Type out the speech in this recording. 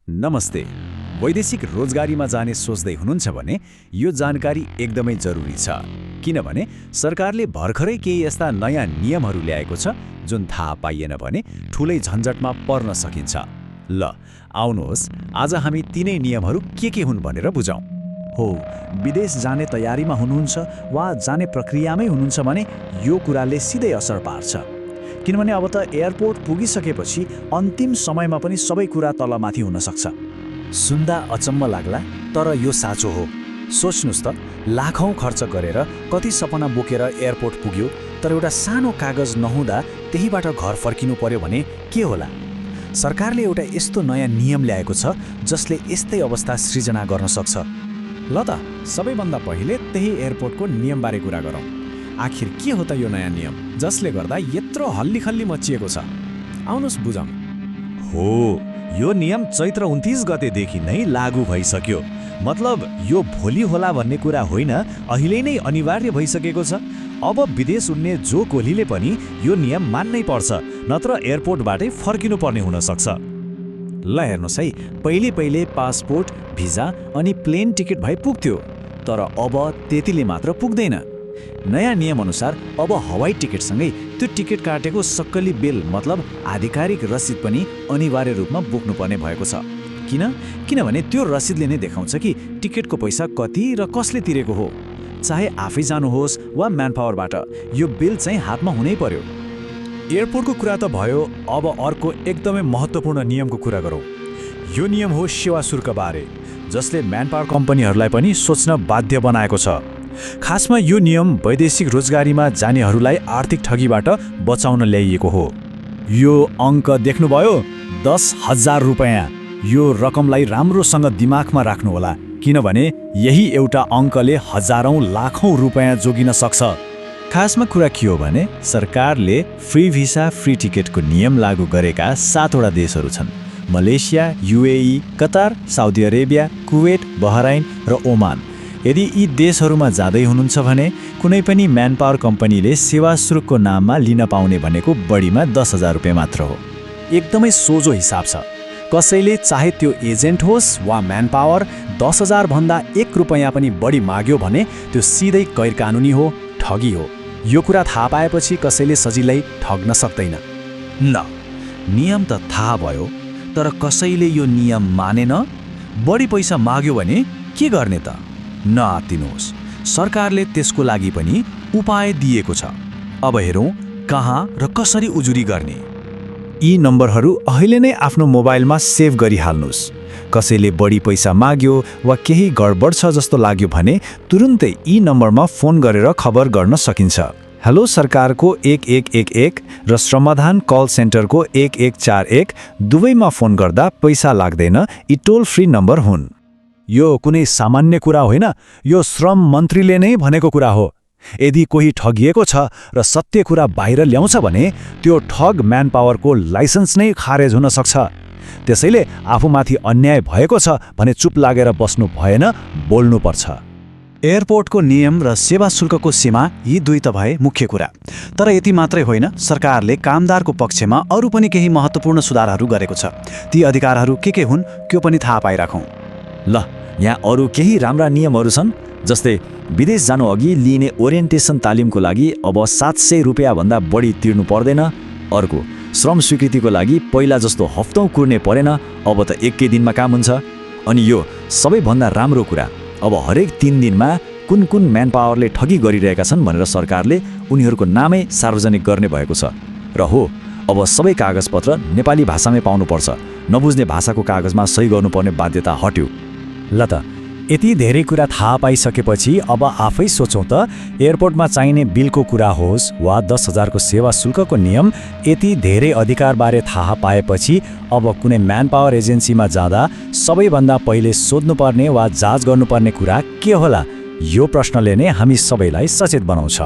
नमस्ते। वैदेशिक रोजगारीमा जाने सोच्दै हुनुहुन्छ भने यो जानकारी एकदमै जरुरी छ, किनभने सरकारले भर्खरै केही यस्ता नयाँ नियमहरू ल्याएको छ जुन थाहा पाइएन भने ठूलै झन्झटमा पर्न सकिन्छ। ल आउनुहोस्, आज हामी तिनै नियमहरू के हुन् भनेर बुझौँ। हो, विदेश जाने तयारीमा हुनुहुन्छ वा जाने प्रक्रियामै हुनुहुन्छ भने यो कुराले सिधै असर पार्छ। किनभने अब त एयरपोर्ट पुगिसकेपछि अन्तिम समयमा पनि सबै कुरा तलमाथि हुन सक्छ। सुन्दा अचम्म लाग्ला, तर यो साँचो हो। सोच्नुस् त, लाखौँ खर्च गरेर कति सपना बोकेर एयरपोर्ट पुग्यो, तर एउटा सानो कागज नहुँदा त्यहीबाट घर फर्किनु पर्यो भने के होला? सरकारले एउटा यस्तो नयाँ नियम ल्याएको छ जसले यस्तै अवस्था सृजना गर्न सक्छ। ल त, सबैभन्दा पहिले त्यही एयरपोर्टको नियमबारे कुरा गरौँ। आखिर के हो त यो नयाँ नियम जसले गर्दा यत्रो हल्लीखल्ली मचिएको छ? आउनुहोस् बुझौँ। हो, यो नियम चैत्र 29 गतेदेखि नै लागू भइसक्यो। मतलब यो भोलि होला भन्ने कुरा होइन, अहिले नै अनिवार्य भइसकेको छ। अब विदेश उड्ने जो कोहीले पनि यो नियम मान्नै पर्छ, नत्र एयरपोर्टबाटै फर्किनु पर्ने हुन सक्छ। ल हेर्नुहोस् है, पहिले पासपोर्ट, भिजा अनि प्लेन टिकट भए पुग्थ्यो, तर अब त्यतिले मात्र पुग्दैन। नयाँ नियमअनुसार अब हवाई टिकटसँगै त्यो टिकट काटेको सक्कली बिल मतलब आधिकारिक रसिद पनि अनिवार्य रूपमा बोक्नुपर्ने भएको छ। किनभने त्यो रसिदले नै देखाउँछ कि टिकटको पैसा कति र कसले तिरेको हो। चाहे आफै जानुहोस् वा म्यानपावरबाट, यो बिल चाहिँ हातमा हुनै पर्यो। एयरपोर्टको कुरा त भयो, अब अर्को एकदमै महत्त्वपूर्ण नियमको कुरा गरौँ। यो नियम हो सेवा शुल्कबारे, जसले म्यानपावर कम्पनीहरूलाई पनि सोच्न बाध्य बनाएको छ। खासमा यो नियम वैदेशिक रोजगारीमा जानेहरूलाई आर्थिक ठगीबाट बचाउन ल्याइएको हो। यो अङ्क देख्नुभयो, 10,000 रुपैयाँ। यो रकमलाई राम्रोसँग दिमागमा राख्नुहोला, किनभने यही एउटा अङ्कले हजारौँ लाखौँ रुपैयाँ जोगिन सक्छ। खासमा कुरा के हो भने सरकारले फ्री भिसा फ्री टिकटको नियम लागू गरेका 7वटा देशहरू छन्: Malaysia, UAE, Qatar, Saudi Arabia, Kuwait, Bahrain र ओमान। यदि यी देशहरूमा जाँदै हुनुहुन्छ भने कुनै पनि म्यानपावर कम्पनीले सेवा शुल्कको नाममा लिन पाउने भनेको बढीमा 10,000 रुपियाँ मात्र हो। एकदमै सोझो हिसाब छ। कसैले चाहे त्यो एजेन्ट होस् वा म्यानपावर 10,000 भन्दा 1 रुपैयाँ पनि बढी माग्यो भने त्यो सिधै गैरकानुनी हो, ठगी हो। यो कुरा थाहा पाएपछि कसैले सजिलै ठग्न सक्दैन। ल, नियम त थाहा भयो, तर कसैले यो नियम मानेन, बढी पैसा माग्यो भने के गर्ने त? नआत्तिनुहोस्, सरकारले त्यसको लागि पनि उपाय दिएको छ। अब हेरौँ कहाँ र कसरी उजुरी गर्ने। यी नम्बरहरू अहिले नै आफ्नो मोबाइलमा सेभ गरिहाल्नुहोस्। कसैले बढी पैसा माग्यो वा केही गडबड छ जस्तो लाग्यो भने तुरुन्तै यी नम्बरमा फोन गरेर खबर गर्न सकिन्छ। हेलो सरकारको 1111 र श्रमदान कल सेन्टरको 1141 दुवैमा फोन गर्दा पैसा लाग्दैन। यी टोल फ्री नम्बर हुन्। यो कुनै सामान्य कुरा होइन, यो श्रम मन्त्रीले नै भनेको कुरा हो। यदि कोही ठगिएको छ र सत्य कुरा बाहिर ल्याउँछ भने त्यो ठग म्यानपावरको लाइसेन्स नै खारेज हुन सक्छ। त्यसैले आफूमाथि अन्याय भएको छ भने चुप लागेर बस्नु भएन, बोल्नुपर्छ। एयरपोर्टको नियम र सेवा शुल्कको सीमा, यी दुई त भए मुख्य कुरा। तर यति मात्रै होइन, सरकारले कामदारको पक्षमा अरू पनि केही महत्त्वपूर्ण सुधारहरू गरेको छ। ती अधिकारहरू के हुन् त्यो पनि थाहा पाइराखौँ। ल, यहाँ अरू केही राम्रा नियमहरू छन्, जस्तै विदेश जानु अघि लिने ओरिएन्टेसन तालिमको लागि अब 700 रुपियाँ भन्दा बढी तिर्नु पर्दैन। अर्को, श्रम स्वीकृतिको लागि पहिला जस्तो हप्तौँ कुर्ने परेन, अब त एकै दिनमा काम हुन्छ। अनि यो सबैभन्दा राम्रो कुरा, अब हरेक 3 दिनमा कुन म्यानपावरले ठगी गरिरहेका छन् भनेर सरकारले उनीहरूको नामै सार्वजनिक गर्ने भएको छ। र हो, अब सबै कागजपत्र नेपाली भाषामै पाउनुपर्छ। नबुझ्ने भाषाको कागजमा सही गर्नुपर्ने बाध्यता हट्यो। ल त, यति धेरै कुरा थाहा पाइसकेपछि अब आफै सोचौँ त, एयरपोर्टमा चाहिने बिलको कुरा होस् वा 10,000 को सेवा शुल्कको नियम, यति धेरै अधिकारबारे थाहा पाएपछि अब कुनै म्यानपावर एजेन्सीमा जाँदा सबैभन्दा पहिले सोध्नुपर्ने वा जाँच गर्नुपर्ने कुरा के होला? यो प्रश्नले नै हामी सबैलाई सचेत बनाउँछ।